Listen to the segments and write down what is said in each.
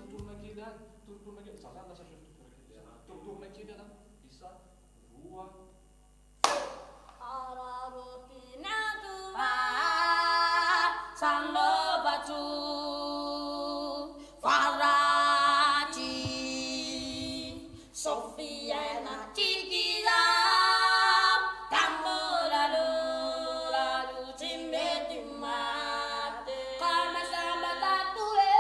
turun lagi dan turun lagi. Sana ada saya turun lagi dan bisa dua. Ararutina tua sando batu Faraji Sofia Natikira kamu lalu cimeti mate kama sama tatue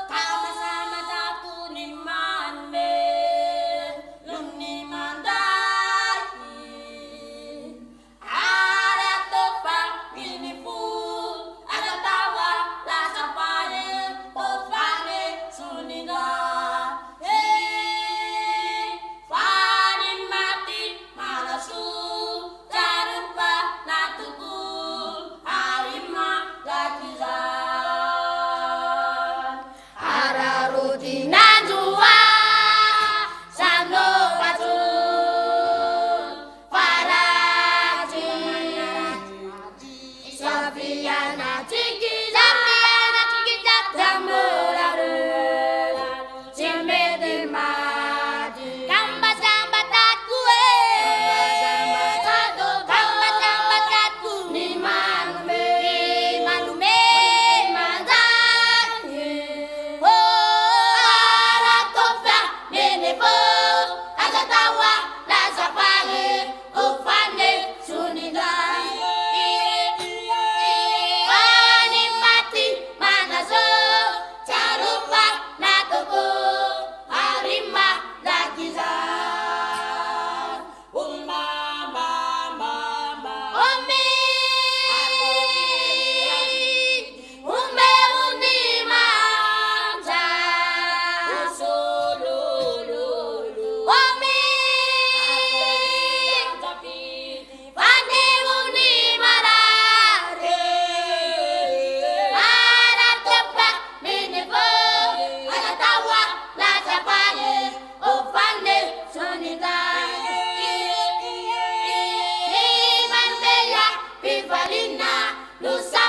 kama sama tatu ni mande luni mandai ada tofa ini full ada tawa la sapane ofane sunina fani mati malasu tarupa natukul harima latizan ararutina jua sando batu Faraji Safiana Cikija Zamuraru Cimete Mati Gamba Samba Takue Gamba Samba Taku Ni Malume Manzani Aratofa Menefo Agatawa La Sapale Ufane Sunidai Wani mati manaso Carupa natuku Harima lakizan Umi Ume unimanja Umi Fani unimarare Aratopa menefo Agatawa la sapane Ofane sunidai Iman bella Pifalina Nusa